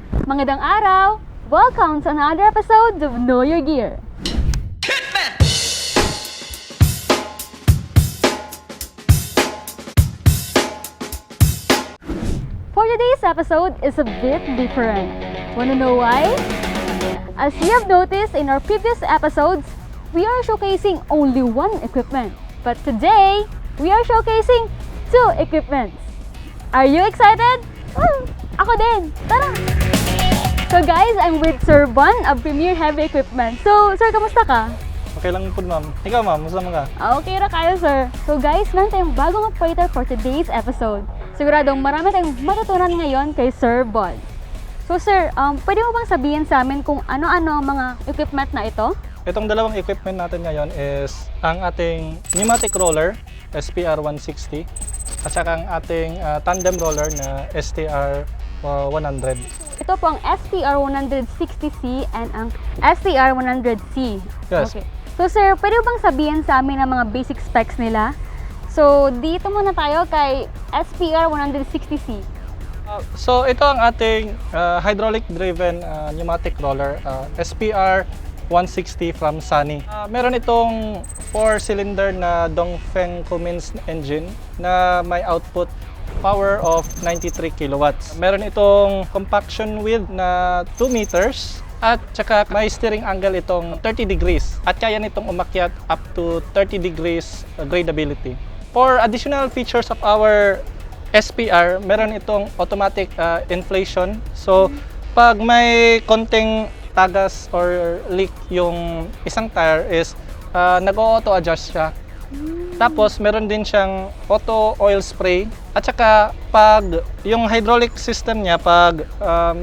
Magandang araw! Welcome to another episode of Know Your Gear. For today's episode is a bit different. Wanna know why? As you have noticed in our previous episodes, we are showcasing only one equipment. But today, we are showcasing two equipments. Are you excited? Ako din! Tara! So guys, I'm with Sir Bon of Premier Heavy Equipment. So, sir, kamusta ka? Okay lang po, ma'am. Ikaw, ma'am, musta ka? Okay ra kayo, sir. So guys, meron tayong bagong operator for today's episode. Siguradong marami tayong matutunan ngayon kay Sir Bon. So sir, pwede mo bang sabihin sa amin kung ano-ano ang mga equipment na ito? Itong dalawang equipment natin ngayon is ang ating pneumatic roller, SPR160, at saka ang ating tandem roller na STR100. Ito po ang STR160C and ang STR100C. Yes. Okay. So sir, pwede mo bang sabihin sa amin ang mga basic specs nila? So dito muna tayo kay SPR160C. So ito ang ating hydraulic driven pneumatic roller, SPR160 from Sany. Meron itong 4-cylinder na 𝐏𝐬𝐿𝐾 engine na may output power of 93 kilowatts. Meron itong compaction width na 2 meters at saka may steering angle itong 30 degrees at kaya nitong umakyat up to 30 degrees gradability. For additional features of our SPR, meron itong automatic inflation. So, pag may konting tagas or leak yung isang tire is nag-auto adjust siya. Tapos meron din siyang auto oil spray at saka pag yung hydraulic system niya pag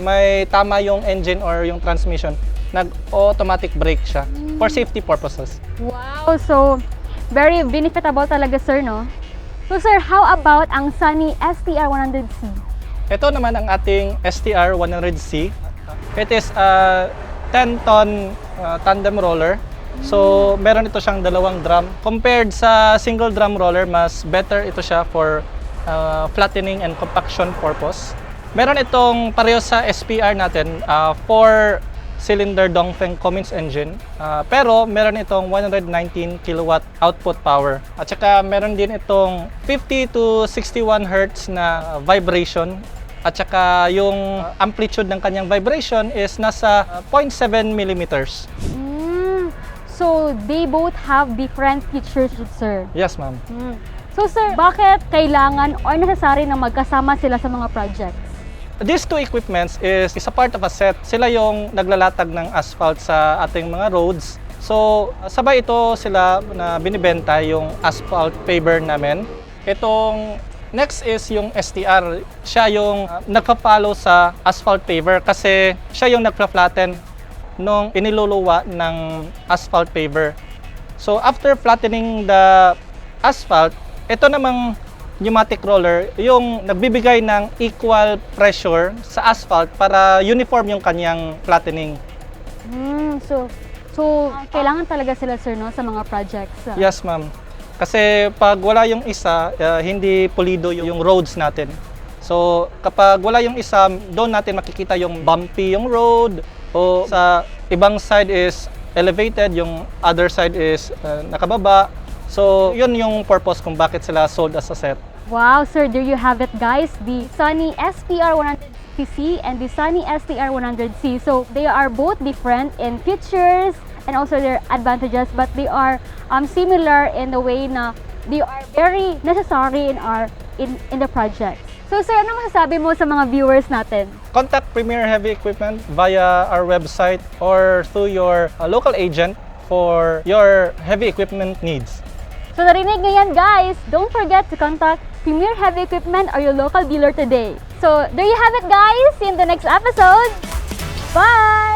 may tama yung engine or yung transmission, nag-automatic brake siya for safety purposes. Wow, so very benefitable talaga sir, no? So sir, how about ang Sany STR100C? Ito naman ang ating STR100C. It is a 10-ton tandem roller. So, meron ito siyang dalawang drum. Compared sa single drum roller, mas better ito siya for flattening and compaction purpose. Meron itong pareho sa SPR natin, 4-cylinder 𝐏𝐬𝐾 engine. Pero meron itong 119 kilowatt output power. At saka meron din itong 50 to 61 Hz na vibration. At saka yung amplitude ng kanyang vibration is nasa 0.7 millimeters. So, they both have different features, sir. Yes, ma'am. So, sir, bakit kailangan or necessary na magkasama sila sa mga projects? These two equipments is a part of a set. Sila yung naglalatag ng asphalt sa ating mga roads. So, sabay ito sila na binibenta yung asphalt paver namin. Itong next is yung STR. Siya yung nagpa-follow sa asphalt paver kasi siya yung nagpa-flatten nung iniluluwa ng asphalt paver. So after flattening the asphalt, ito namang pneumatic roller yung nagbibigay ng equal pressure sa asphalt para uniform yung kanyang flattening. So kailangan talaga sila sir, no, sa mga projects. Yes, ma'am. Kasi pag wala yung isa, hindi pulido yung roads natin. So kapag wala yung isa, doon natin makikita yung bumpy yung road, o sa ibang side is elevated, yung other side is nakababa. So, yun yung purpose kung bakit sila sold as a set. Wow, sir, there you have it guys. The Sany SPR160C and the Sany STR100C. So, they are both different in features and also their advantages, but they are similar in the way na they are very necessary in the project. So sir, ano masasabi mo sa mga viewers natin? Contact Premier Heavy Equipment via our website or through your local agent for your heavy equipment needs. So narinig nyo yan guys, don't forget to contact Premier Heavy Equipment or your local dealer today. So there you have it guys, see you in the next episode. Bye!